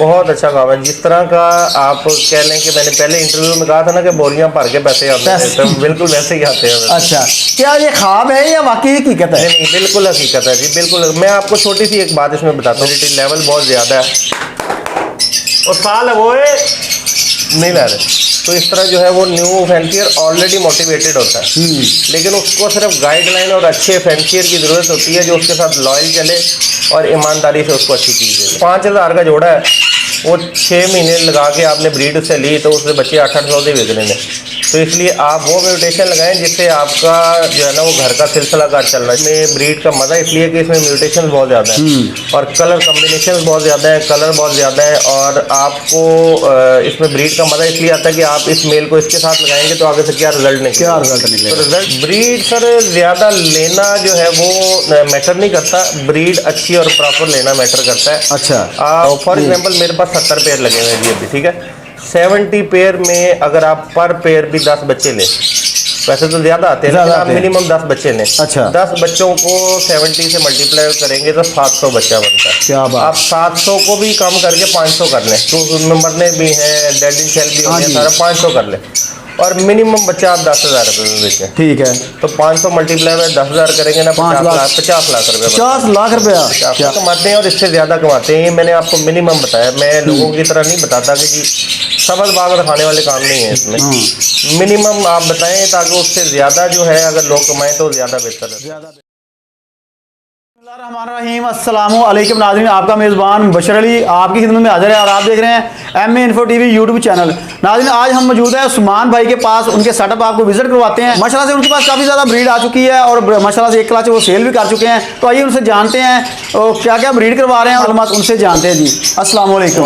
बहुत अच्छा काम है। जिस तरह का आप कह लें कि मैंने पहले इंटरव्यू में कहा था ना कि बोरियां भर के पैसे आते हैं, तो बिल्कुल वैसे ही आते हैं। अच्छा, क्या ये ख्वाब है या वाकई हकीकत है? नहीं, बिल्कुल हकीकत है जी, बिल्कुल। मैं आपको छोटी सी एक बात इसमें बताता हूँ, लेवल बहुत ज़्यादा है और साल है वो नहीं ला रहे। तो इस तरह जो है वो न्यू फैंसियर ऑलरेडी मोटिवेटेड होता है, लेकिन उसको सिर्फ गाइडलाइन और अच्छे फैंसियर की ज़रूरत होती है जो उसके साथ लॉयल चले और ईमानदारी से उसको अच्छी चीज़ दे। 5,000 का जोड़ा है, वो 6 महीने लगा के आपने ब्रीड उससे ली तो उससे बच्चे 800 से बिक रहे हैं। तो इसलिए आप वो म्यूटेशन लगाएं जिससे आपका जो है ना वो घर का सिलसिलाकार चल रहा है। इसमें ब्रीड का मज़ा इसलिए कि इसमें म्यूटेशन बहुत ज़्यादा है और कलर कम्बिनेशन बहुत ज़्यादा है, कलर बहुत ज़्यादा है। और आपको इसमें ब्रीड का मज़ा इसलिए आता है कि आप इस मेल को इसके साथ लगाएंगे तो आगे से क्या रिजल्ट निकलेगा। तो रिजल्ट ब्रीड सर ज़्यादा लेना जो है वो मैटर नहीं करता, ब्रीड अच्छी और प्रॉपर लेना मैटर करता है। अच्छा, फॉर एग्जाम्पल मेरे पास 70 पेयर लगे हुए हैं जी अभी, ठीक है। 70 पेयर में अगर आप पर पेयर भी 10 बच्चे लें, वैसे तो ज़्यादा आते हैं लेकिन आप मिनिमम 10 बच्चे लें। अच्छा, 10 बच्चों को 70 से मल्टीप्लाई करेंगे तो 700 बच्चा बनता है। क्या बात। आप 700 को भी कम करके 500 कर लें, तो उसमें मरने भी हैं, डेड इन सेल भी होंगे, सारा 500 कर लें और मिनिमम बच्चा आप 10,000 रुपये में बेचें, ठीक है। तो 500 मल्टीप्लाई में 10,000 करेंगे ना, 50 लाख रुपये। 50 लाख रुपया क्या कमाते हैं और इससे ज़्यादा कमाते हैं। ये मैंने आपको मिनिमम बताया, मैं लोगों की तरह नहीं बताता कि जी सबल बाग रखाने वाले काम नहीं है इसमें। मिनिमम आप बताएं ताकि उससे ज़्यादा जो है अगर लोग कमाएं तो ज़्यादा बेहतर है। अस्सलाम वालेकुम नाज़रीन, आपका मेज़बान बशर अली आपकी खिदमत में हाजिर है और आप देख रहे हैं MA info TV YouTube channel. नाज़रीन, आज हम मौजूद है उस्मान भाई के पास, उनके सेटअप आपको विजिट करवाते हैं। माशाल्लाह से उनके पास काफ़ी ज़्यादा ब्रीड आ चुकी है और माशाल्लाह से एक क्लास वो सेल भी कर चुके हैं। तो आइए उनसे जानते हैं क्या क्या ब्रीड करवा रहे हैं और उनसे जानते हैं। जी अस्सलाम वालेकुम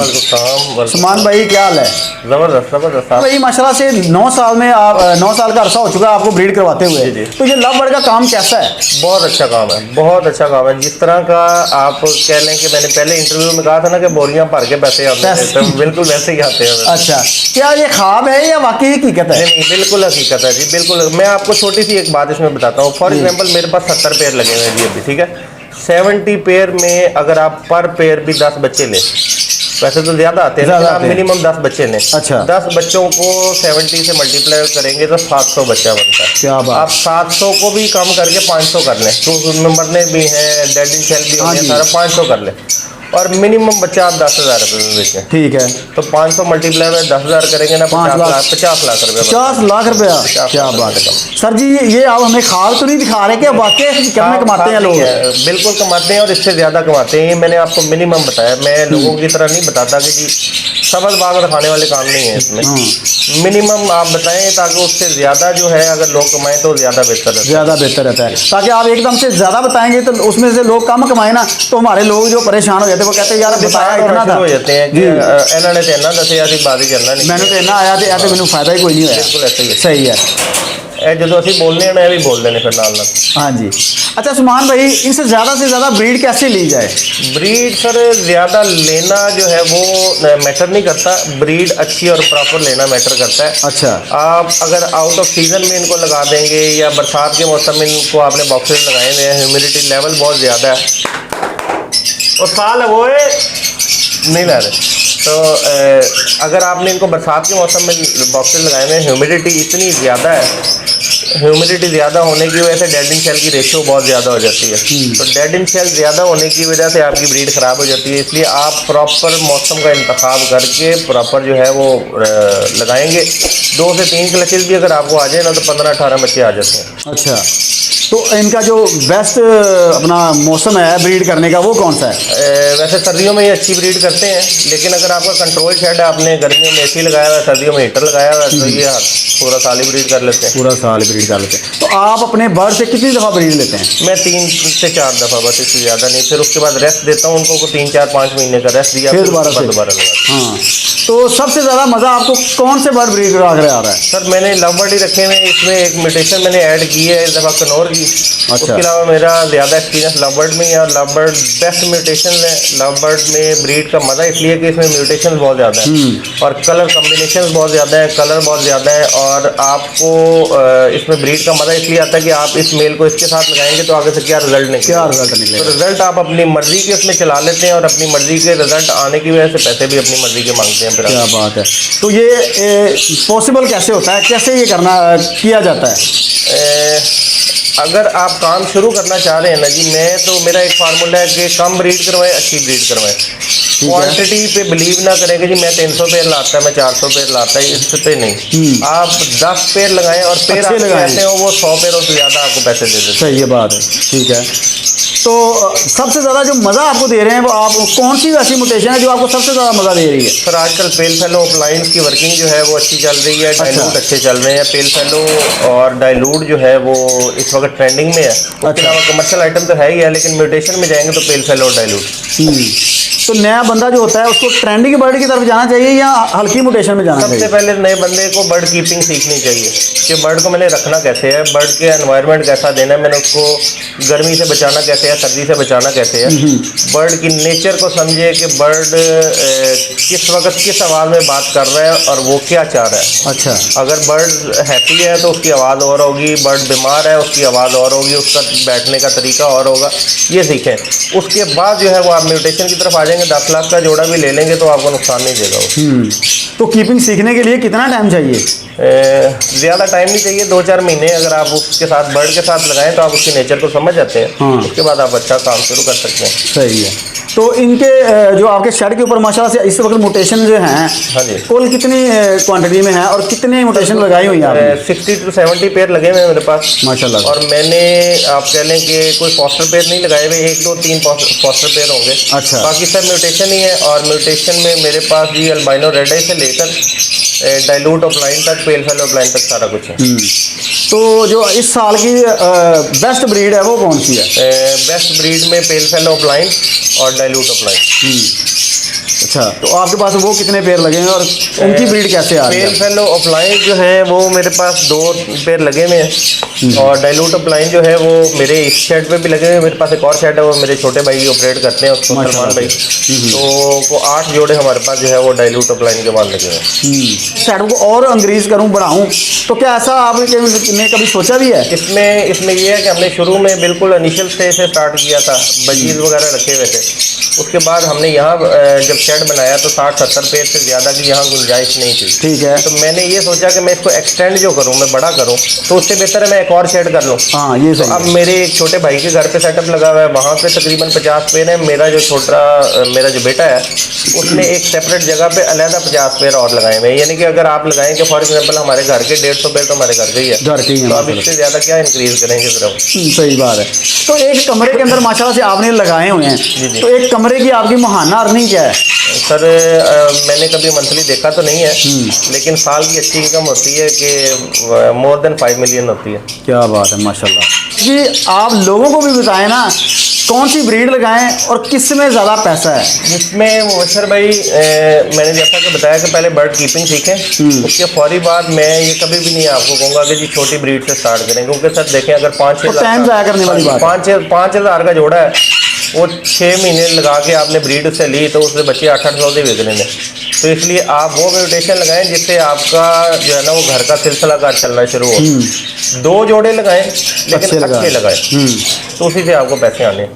उस्मान भाई, क्या हाल है? ज़बरदस्त भाई, माशाल्लाह से 9 साल में आप 9 साल का अरसा हो चुका है आपको ब्रीड करवाते हुए। तो ये लव बर्ड का काम कैसा है? बहुत अच्छा काम है, बहुत अच्छा काम है। जिस तरह का आप कह लें कि मैंने पहले इंटरव्यू में कहा था ना कि बोरियां भर के पैसे आते हैं, तो बिल्कुल वैसे ही आते हैं। अच्छा, क्या ये ख्वाब है या वाकई हकीकत है? नहीं, बिल्कुल हकीकत है जी, बिल्कुल। मैं आपको छोटी सी एक बात इसमें बताता हूँ। फॉर एग्जाम्पल मेरे पास 70 पेयर लगे हुए हैं जी अभी, ठीक है। 70 पेयर में अगर आप पर पेयर भी 10 बच्चे लें, वैसे तो ज़्यादा आते हैं लेकिन आप मिनिमम 10 बच्चे लें। अच्छा, 10 बच्चों को 70 से मल्टीप्लाई करेंगे तो 700 बच्चा बनता है। क्या बात। आप 700 को भी कम करके 500 कर लें, तो उसमें मरने भी हैं, डेड इन सेल भी होंगे, सारा 500 कर लें और मिनिमम बच्चा आप 10,000 रुपये में बेचें, ठीक है। तो 500 मल्टीप्लाई में 10,000 करेंगे ना, 50 लाख रुपये। 50 लाख रुपया, क्या बात है सर जी। ये आप हमें ख्वाब तो नहीं दिखा रहे कि वाकई कितने कमाते हैं लोग? बिल्कुल कमाते हैं और इससे ज़्यादा कमाते हैं। ये मैंने आपको मिनिमम बताया, मैं लोगों की तरह नहीं बताता कि जी सबल बाग रखाने वाले काम नहीं है इसमें। मिनिमम आप बताएं ताकि उससे ज़्यादा जो है अगर लोग कमाएं तो ज़्यादा बेहतर रहता है। ताकि आप एकदम से ज़्यादा बताएंगे तो उसमें से लोग कम कमाए ना, तो हमारे लोग जो परेशान हो जाते हैं वो कहते हैं यार बताया इतना था, हो जाते हैं कि इन्होंने तो इतना दसे ऐसी बात ही करना नहीं, मैंने तो इतना आया तो मैंने फायदा ही कोई नहीं होया। बिल्कुल ऐसा ही है, सही है। जो अभी बोलने हैं ना भी बोल देने फिर नाल। हाँ जी। अच्छा सुमान भाई, इनसे ज़्यादा से ज़्यादा ब्रीड कैसे ली जाए? ब्रीड सर ज़्यादा लेना जो है वो मैटर नहीं करता, ब्रीड अच्छी और प्रॉपर लेना मैटर करता है। अच्छा, आप अगर आउट ऑफ सीज़न में इनको लगा देंगे या बरसात के मौसम में इनको आपने बॉक्सेस लगाए हुए हैं, ह्यूमिडिटी लेवल बहुत ज़्यादा है और साल है वो नहीं ला रहे। तो अगर आपने इनको बरसात के मौसम में बॉक्सेस लगाए हुए हैं, ह्यूमिडिटी इतनी ज़्यादा है, ह्यूमिडिटी ज़्यादा होने की वजह से डेड इन सेल की रेशियो बहुत ज़्यादा हो जाती है। तो डेड इन सेल ज़्यादा होने की वजह से आपकी ब्रीड ख़राब हो जाती है। इसलिए आप प्रॉपर मौसम का इंतखाब करके प्रॉपर जो है वो लगाएंगे। 2 से 3 क्लचेस भी अगर आपको आ जाए ना तो 15-18 बच्चे आ जाते हैं। अच्छा, तो इनका जो बेस्ट अपना मौसम है ब्रीड करने का वो कौन सा है? वैसे सर्दियों में ये अच्छी ब्रीड करते हैं, लेकिन अगर आपका कंट्रोल शेड है, आपने गर्मियों में AC लगाया हुआ है, सर्दियों में हीटर लगाया हुआ है, तो ये पूरा साल ही ब्रीड कर लेते हैं। पूरा साल ब्रीड कर लेते हैं। तो आप अपने बर्ड से कितनी दफ़ा ब्रीड लेते हैं? मैं 3 से 4 दफ़ा, बस इससे ज़्यादा नहीं। फिर उसके बाद रेस्ट देता हूँ उनको, 3, 4, 5 महीने का रेस्ट दिया, फिर दोबारा लगा। हाँ, तो सबसे ज़्यादा मज़ा आपको कौन से बर्ड ब्रीड आ रहा है? सर मैंने लव बर्ड ही रखे हुए हैं, इसमें एक म्यूटेशन मैंने ऐड की है इस दफ़ा कनौर की। उसके अलावा मेरा ज़्यादा एक्सपीरियंस लव बर्ड में ही है, और लव बर्ड बेस्ट म्यूटेशन है। लव बर्ड में ब्रीड का मज़ा इसलिए कि इसमें म्यूटेशन बहुत ज़्यादा है और कलर कम्बिनेशन बहुत ज़्यादा है, कलर बहुत ज़्यादा है, और आपको इसमें ब्रीड का मज़ा इसलिए आता है कि आप इस मेल को इसके साथ लगाएंगे तो आगे से क्या रिजल्ट निकलेगा। तो रिजल्ट आप अपनी मर्जी के उसमें चला लेते हैं, और अपनी मर्जी के रिजल्ट आने की वजह से पैसे भी अपनी मर्जी के मांगते हैं। फिर क्या बात है। तो ये पॉसिबल कैसे होता है, कैसे ये करना किया जाता है? अगर आप काम शुरू करना चाह रहे हैं ना जी, मेरा एक फार्मूला है कि कम ब्रीड करवाएं, अच्छी ब्रीड करवाएं। क्वांटिटी पे बिलीव ना करें कि जी मैं 300 पेड़ लाता है, मैं 400 पेड़ लाता है, इस पे नहीं। आप 10 पेड़ लगाएं और पेड़ आप कहते हो वो 100 पेड़ों से ज़्यादा आपको पैसे दे देते हैं। सही ये बात है, ठीक है। तो सबसे ज़्यादा जो मज़ा आपको दे रहे हैं वो आप कौन सी ऐसी म्यूटेशन है जो आपको सबसे ज़्यादा मज़ा दे रही है? सर आजकल पेल फेलो ऑफलाइन की वर्किंग जो है वो अच्छी चल रही है, डाइल्यूट अच्छे चल रहे हैं। पेल फेलो और डाइल्यूट जो है वो इस वक्त ट्रेंडिंग में है। उसके अलावा कमर्शियल आइटम तो है ही है, लेकिन म्यूटेशन में जाएंगे तो पेल फेलो और डाइल्यूट। तो नया बंदा जो होता है उसको ट्रेंडिंग बर्ड की तरफ जाना चाहिए या हल्की म्यूटेशन में जाना चाहिए? सबसे पहले नए बंदे को बर्ड कीपिंग सीखनी चाहिए कि बर्ड को मैंने रखना कैसे है, बर्ड के एनवायरनमेंट कैसा देना है, मैंने उसको गर्मी से बचाना कैसे है, सर्दी से बचाना कैसे है। बर्ड की नेचर को समझे कि बर्ड किस वक्त किस आवाज़ में बात कर रहा है और वो क्या चाह रहा है। अच्छा, अगर बर्ड हैप्पी है तो उसकी आवाज़ और होगी, बर्ड बीमार है उसकी आवाज़ और होगी, उसका बैठने का तरीका और होगा। ये सीखें, उसके बाद जो है वो आप म्यूटेशन की तरफ आ जाएंगे। 10 लाख का जोड़ा भी ले लेंगे तो आपको नुकसान नहीं देगा वो। तो कीपिंग सीखने के लिए कितना टाइम चाहिए? ज़्यादा टाइम नहीं चाहिए, 2-4 महीने अगर आप उसके साथ बर्ड के साथ लगाएं तो आप उसकी नेचर को समझ जाते हैं। उसके बाद आप अच्छा काम शुरू कर सकते हैं। सही है। तो इनके जो आपके शेड के ऊपर माशाल्लाह से इस वक्त म्यूटेशन जो हैं, हाँ जी, कुल कितनी क्वांटिटी में है और कितने म्यूटेशन लगाई हुई हैं? 60 to 70 पेड़ लगे हुए हैं मेरे पास माशाल्लाह। और मैंने आप कह लें कि कोई फॉस्टर पेड़ नहीं लगाए हुए, 1, 2, 3 फॉस्टर पेड़ होंगे। अच्छा, बाकी सब म्यूटेशन ही है। और म्यूटेशन में मेरे पास जी अल्बाइनो रेड आई से लेकर डाइल्यूट ऑफलाइन तक, पेल फेलो ऑफलाइन तक सारा कुछ है। तो जो इस साल की बेस्ट ब्रीड है वो कौन सी है? बेस्ट ब्रीड में पेल फेलो ऑफलाइन और डाइल्यूट ऑफलाइन। अच्छा, तो आपके पास वो कितने पेड़ लगे हैं और उनकी ब्रीड कैसे आ रही है? पेल फेलो ऑफलाइन जो है वो मेरे पास 2 पेड़ लगे हुए हैं, और डाइल्यूट ऑफलाइन जो है वो मेरे इस शेड पे भी लगे हुए हैं। मेरे पास एक और शेड है, वो मेरे छोटे भाई की ऑपरेट करते हैं, उसको सलमान भाई। तो वो 8 जोड़े हमारे पास जो है वो डाइल्यूट ऑफलाइन के बाद लगे हुए हैं। शेड को और अंग्रेज करूँ, बढ़ाऊँ, तो क्या ऐसा आपने कभी सोचा भी है? इसमें ये है कि हमने शुरू में बिल्कुल इनिशियल स्टेज से स्टार्ट किया था, बजीज वगैरह रखे हुए थे। उसके बाद हमने यहाँ जब शेड बनाया तो 60-70 पेड़ से ज़्यादा की यहाँ गुंजाइश नहीं थी। ठीक है। तो मैंने ये सोचा कि मैं इसको एक्सटेंड जो करूँ, मैं बड़ा करूँ, तो उससे बेहतर है मैं एक और शेड कर लूँ। हाँ, ये तो अब मेरे एक छोटे भाई के घर पे सेटअप लगा हुआ है, वहाँ पे तकरीबन 50 पेड़ है। मेरा जो बेटा है उसने एक सेपरेट जगह पे अलहदा 50 पेड़ और लगाए हुए हैं। यानी कि अगर आप लगाएंगे फॉर एग्जाम्पल हमारे घर के 150 पेड़ तो हमारे घर के ही है, तो अब इससे ज़्यादा क्या इंक्रीज करेंगे सिर्फ। सही बात है। तो एक कमरे के अंदर माशाल्लाह से आपने लगाए हुए हैं, जी। तो एक कमरे की आपकी महाना अर्निंग क्या है? सर मैंने कभी मंथली देखा तो नहीं है, लेकिन साल की अच्छी इनकम होती है कि मोर देन 5 मिलियन होती है। क्या बात है, माशाल्लाह जी। आप लोगों को भी बताएं ना कौन सी ब्रीड लगाएं और किस में ज़्यादा पैसा है? जिसमें मुबशर भाई मैंने जैसा कि बताया कि पहले बर्ड कीपिंग सीखें, उसके फौरी बाद मैं ये कभी भी नहीं आपको कहूँगा कि जी छोटी ब्रीड से स्टार्ट करें, क्योंकि सर देखें अगर 5,000 का जोड़ा है, वो 6 महीने लगा के आपने ब्रीड उससे ली तो उससे बच्चे 800 से बिक रहे हैं। तो इसलिए आप वो म्यूटेशन लगाएं जिससे आपका जो है ना वो घर का सिलसिलाकार चलना शुरू हो। 2 जोड़े लगाएं लेकिन अच्छे लगाएं, तो उसी से आपको पैसे आने।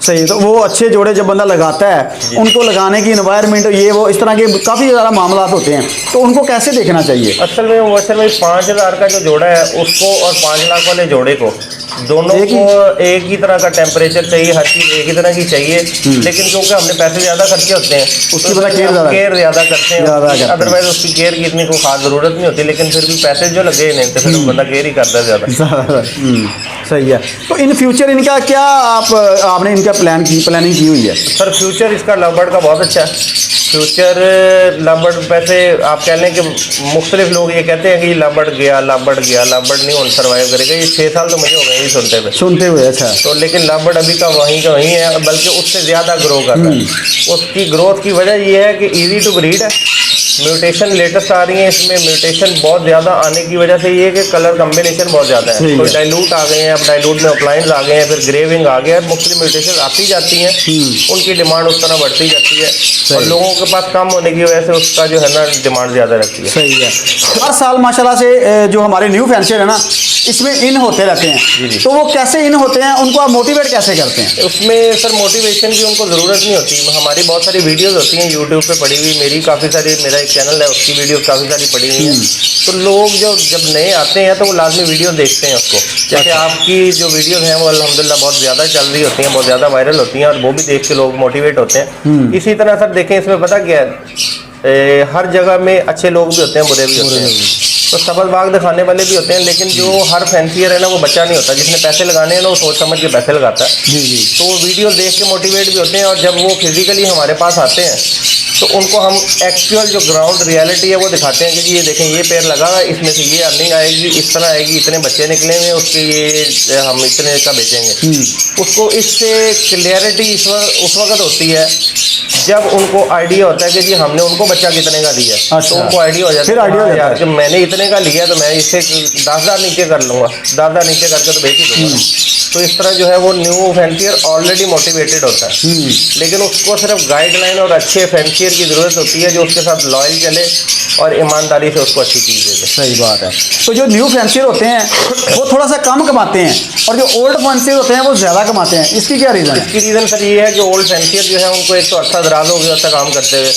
सही। तो वो अच्छे जोड़े जब बंदा लगाता है उनको लगाने की एनवायरनमेंट ये वो इस तरह के काफ़ी ज़्यादा मामला होते हैं, तो उनको कैसे देखना चाहिए? असल में वैसे भाई 5,000 का जो जोड़ा है उसको और 5 लाख वाले जोड़े को दोनों को एक ही तरह का टेम्परेचर चाहिए, हर चीज़ एक ही तरह की चाहिए। लेकिन क्योंकि हमने पैसे ज़्यादा खर्चे होते हैं उसकी तो केयर ज़्यादा करते हैं, अदरवाइज उसकी केयर की इतनी कोई खास ज़रूरत नहीं होती। लेकिन फिर भी पैसे जो लगे नहीं तो फिर बंदा केयर ही करता है ज़्यादा। सही है। तो इन फ्यूचर इनका क्या आपने इनका प्लानिंग की हुई है? सर फ्यूचर इसका लव बर्ड का बहुत अच्छा है। फ्यूचर लव बर्ड पैसे आप कह लें कि मुख्तलिफ लोग ये कहते हैं कि लव बर्ड गया, लव बर्ड नहीं ऑन सर्वाइव करेगा। ये 6 साल तो मुझे हो गए वही सुनते हुए। अच्छा। तो लेकिन लव बर्ड अभी का वहीं है, बल्कि उससे ज़्यादा ग्रो कर रहा है। उसकी ग्रोथ की वजह ये है कि इजी टू ब्रीड है, म्यूटेशन लेटेस्ट आ रही है इसमें, म्यूटेशन बहुत ज़्यादा आने की वजह से ये है कि कलर कम्बिनेशन बहुत ज़्यादा है। तो डाइल्यूट आ गए हैं, अब डाइल्यूट में अपलाइंस आ गए हैं, फिर ग्रेविंग आ गया है, मुख्तलिफ म्यूटेशन आती जाती हैं, उनकी डिमांड उस तरह बढ़ती जाती है, और लोगों के पास कम होने की वजह से उसका जो है ना डिमांड ज़्यादा रहती है। सही है। हर साल माशाल्लाह से जो हमारे न्यू फैंसियर है ना, इसमें इन होते रहते हैं। तो वो कैसे इन होते हैं, उनको आप मोटिवेट कैसे करते हैं? उसमें सर मोटिवेशन की उनको ज़रूरत नहीं होती। हमारी बहुत सारी वीडियोस होती हैं यूट्यूब पे पड़ी हुई, मेरी काफ़ी सारी, मेरा एक चैनल है उसकी वीडियो काफ़ी सारी पड़ी हुई हैं। तो लोग जो जब नए आते हैं तो वो लाजमी वीडियो देखते हैं उसको। जैसे आपकी जो वीडियोस हैं वो अल्हम्दुलिल्लाह बहुत ज़्यादा चल रही होती हैं, बहुत ज़्यादा वायरल होती हैं, और वो भी देख के लोग मोटिवेट होते हैं। इसी तरह सर देखें, इसमें पता क्या है, हर जगह में अच्छे लोग भी होते हैं, बुरे भी होते हैं। तो सबल बाग दिखाने वाले भी होते हैं, लेकिन जो हर फैंसियर है ना वो बच्चा नहीं होता। जिसने पैसे लगाने हैं ना वो सोच समझ के पैसे लगाता है। तो वो वीडियो देख के मोटिवेट भी होते हैं, और जब वो फिजिकली हमारे पास आते हैं तो उनको हम एक्चुअल जो ग्राउंड रियलिटी है वो दिखाते हैं कि जी ये देखें, ये पेड़ लगा हुआ है, इसमें से ये अर्निंग आएगी, इस तरह आएगी, इतने बच्चे निकले हुए उसके, ये हम इतने का बेचेंगे। उसको इससे क्लियरिटी उस वक्त होती है जब उनको आइडिया होता है कि जी हमने उनको बच्चा कितने का दिया। अच्छा। तो उनको आइडिया हो जाता है, फिर आइडिया हो यार कि मैंने इतने का लिया तो मैं इससे 10,000 नीचे कर लूँगा, 10,000 नीचे करके तो बेच ही दूँगा। तो इस तरह जो है वो न्यू फैंसियर ऑलरेडी मोटिवेटेड होता है, लेकिन उसको सिर्फ गाइडलाइन और अच्छे फैंसियर की ज़रूरत होती है जो उसके साथ लॉयल चले और ईमानदारी से उसको अच्छी चीज़ दे दे। सही बात है। तो जो न्यू फैंसियर होते हैं वो थोड़ा सा कम कमाते हैं, और जो ओल्ड फैंसियर होते हैं वो ज़्यादा कमाते हैं। इसकी क्या रीज़न है? इसकी रीज़न सर ये है कि ओल्ड फैंसियर जो है उनको एक तो अच्छा दराज हो गया काम करते हुए,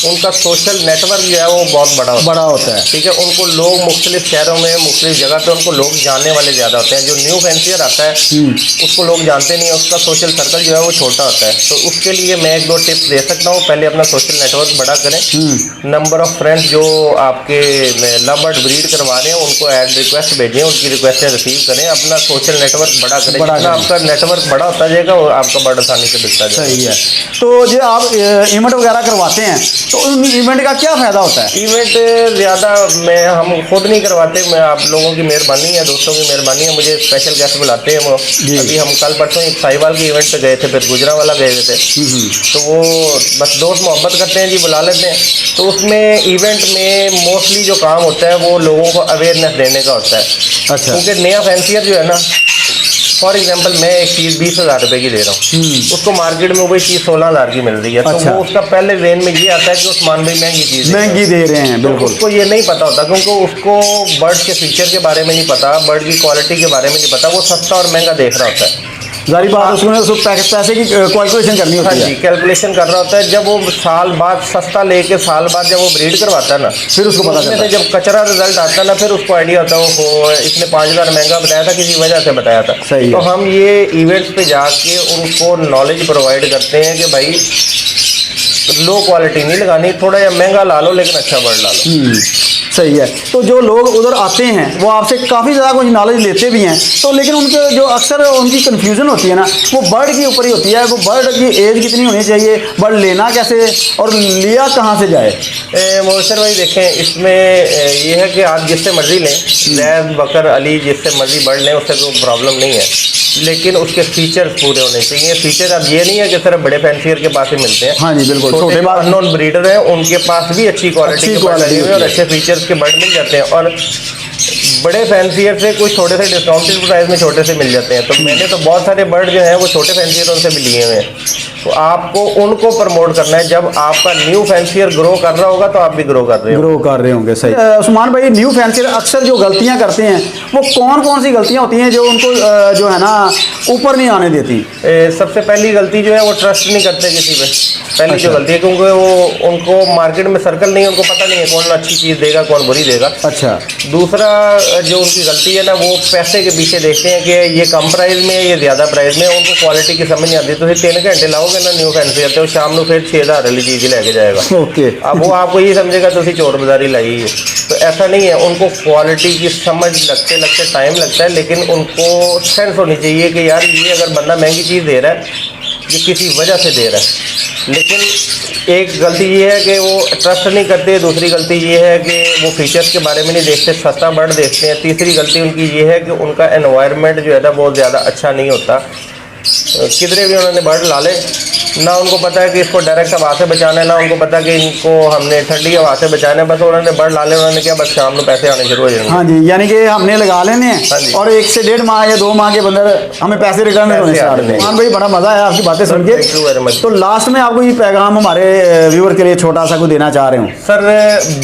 उनका सोशल नेटवर्क जो है वो बहुत बड़ा होता है। ठीक है, उनको लोग मुख्तलिफ शहरों में मुख्तलिफ जगह पे उनको लोग जानने वाले ज़्यादा होते हैं। जो न्यू फैंसियर आता है उसको लोग जानते नहीं है, उसका सोशल सर्कल जो है वो छोटा होता है। तो उसके लिए मैं 1-2 टिप्स दे सकता हूँ। पहले अपना सोशल नेटवर्क बड़ा करें, नंबर ऑफ फ्रेंड्स जो आपके लव बर्ड ब्रीड करवा रहे हैं उनको ऐड रिक्वेस्ट भेजें, उनकी रिक्वेस्टें रिसीव करें, अपना सोशल नेटवर्क बड़ा करें। जितना आपका नेटवर्क बड़ा होता जाएगा वो आपका बर्ड आसानी से बिकता जाएगा। सही है। तो जो आप इवेंट वगैरह करवाते हैं तो उन इवेंट का क्या फ़ायदा होता है? इवेंट ज़्यादा हम खुद नहीं करवाते, मैं आप लोगों की मेहरबानी है, दोस्तों की मेहरबानी है, मुझे स्पेशल गेस्ट बुलाते हैं वो। अभी हम कल परसों एक साहिवाल के इवेंट पे गए थे, फिर गुजरावाला गए हुए थे। तो वो बस दोस्त मोहब्बत करते हैं जी, बुला लेते हैं। तो उसमें इवेंट में मोस्टली जो काम होता है वो लोगों को अवेयरनेस देने का होता है। अच्छा। क्योंकि नया फैंसियर जो है ना, फॉर एग्जाम्पल मैं एक चीज़ 20,000 रुपये की दे रहा हूँ, उसको मार्केट में वही चीज़ 16,000 की मिल रही है। अच्छा। तो वो उसका पहले वेन में ये आता है कि उस्मान भाई महंगी चीज़ महंगी दे रहे हैं। बिल्कुल। उसको ये नहीं पता होता, क्योंकि उसको बर्ड के फीचर के बारे में नहीं पता, बर्ड की क्वालिटी के बारे में नहीं पता, वो सस्ता और महंगा देख रहा होता है। जारी बात, उसको पैसे की कैलकुलेशन करनी होती है। हाँ जी, कैलकुलेशन कर रहा होता है। जब वो साल बाद सस्ता लेके साल बाद जब वो ब्रीड करवाता है ना, फिर उसको पता चलता है। जब कचरा रिजल्ट आता है ना, फिर उसको आइडिया होता है वो इसने 5,000 महंगा बताया था, किसी वजह से बताया था। सही तो है। हम ये इवेंट्स पे जाके उनको नॉलेज प्रोवाइड करते हैं कि भाई लो क्वालिटी नहीं लगानी, थोड़ा या महंगा ला लो लेकिन अच्छा बर्ड ला लो। सही है। तो जो लोग उधर आते हैं वो आपसे काफ़ी ज़्यादा कुछ नॉलेज लेते भी हैं, तो लेकिन उनके जो अक्सर उनकी कन्फ्यूज़न होती है ना, वो बर्ड के ऊपर ही होती है। वो बर्ड की एज कितनी होनी चाहिए, बर्ड लेना कैसे और लिया कहाँ से जाए? मोहसिर भाई देखें, इसमें ये है कि आप जिससे मर्जी लें, जैद बकर अली जिससे मर्जी बर्ड लें, उससे कोई प्रॉब्लम नहीं है, लेकिन उसके फीचर्स पूरे होने चाहिए। फीचर अब ये नहीं है कि सिर्फ बड़े फैंसियर के पास ही मिलते हैं। हाँ जी बिल्कुल। छोटे अननोन ब्रीडर हैं उनके पास भी अच्छी क्वालिटी के बर्ड लगे हुए और अच्छे फीचर्स के बर्ड मिल जाते हैं, और बड़े फैंसियर से कुछ थोड़े से डिस्काउंटेड प्राइस में छोटे से मिल जाते हैं। तो मैंने तो बहुत सारे बर्ड जो हैं वो छोटे फैंसियरों से भी लिए हुए हैं। तो आपको उनको प्रमोट करना है। जब आपका न्यू फैंसियर ग्रो कर रहा होगा तो आप भी ग्रो कर रहे होंगे। सही। उस्मान भाई, न्यू फैंसियर अक्सर जो गलतियां करते हैं वो कौन कौन सी गलतियां होती हैं जो उनको जो है ना ऊपर नहीं आने देती? सबसे पहली गलती जो है वो ट्रस्ट नहीं करते किसी पे। पहली जो गलती है, क्योंकि वो उनको मार्केट में सर्कल नहीं है, उनको पता नहीं है कौन अच्छी चीज़ देगा कौन बुरी देगा। अच्छा। दूसरा जो उनकी गलती है ना, वो पैसे के पीछे देखते हैं कि ये कम प्राइस में है, ये ज़्यादा प्राइस में है, उनको क्वालिटी की समझ नहीं आती। तो 3 घंटे लाओगे ना न्यू फैंसियर, तो शाम को फिर 6,000 वाली चीज़ लेके जाएगा। ओके। अब वो आपको ये समझेगा तो चोर बाजारी लाई है। तो ऐसा नहीं है, उनको क्वालिटी की समझ लगते लगते टाइम लगता है, लेकिन उनको सेंस होनी चाहिए कि यार ये अगर बंदा महंगी चीज़ दे रहा है ये किसी वजह से दे रहा है। लेकिन एक गलती ये है कि वो ट्रस्ट नहीं करते, दूसरी गलती ये है कि वो फीचर्स के बारे में नहीं देखते, सस्ता बर्ड देखते हैं, तीसरी गलती उनकी ये है कि उनका एनवायरनमेंट जो है ना बहुत ज़्यादा अच्छा नहीं होता। किधरे भी उन्होंने बर्ड ला ले, ना उनको पता है कि इसको डायरेक्ट हवा से बचाना है, ना उनको पता कि इनको हमने ठंडी हवा से बचाना है। बस उन्होंने बर्ड ला ले, उन्होंने क्या बस शाम को पैसे आने शुरू हो जाएंगे। हाँ जी, यानी कि हमने लगा लेने हाँ जी। हैं और 1 से 1.5 माह या 2 माह के अंदर हमें पैसे रिटर्न होने पैसे स्टार्ट आने होते हैं। हाँ भाई, बड़ा मजा आया आपकी बातें सुन के। Thank you very much। तो लास्ट में आपको ये पैगाम हमारे व्यूअर के लिए छोटा सा को देना चाह रहे हूँ। Sir,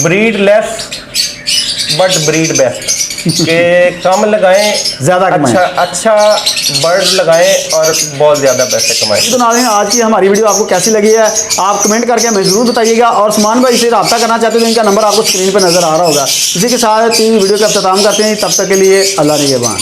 breed less but breed best के कम लगाएं, ज़्यादा कमाएं। अच्छा बर्ड लगाएं और बहुत ज़्यादा पैसे कमाएं। तो नाज़रीन, आज की हमारी वीडियो आपको कैसी लगी है आप कमेंट करके हमें ज़रूर बताइएगा। और सुमान भाई से रब्ता करना चाहते हो तो इनका नंबर आपको स्क्रीन पर नज़र आ रहा होगा। इसी के साथ वीडियो का अख्ताम करते हैं। तब तक के लिए अल्लाह निगहबान।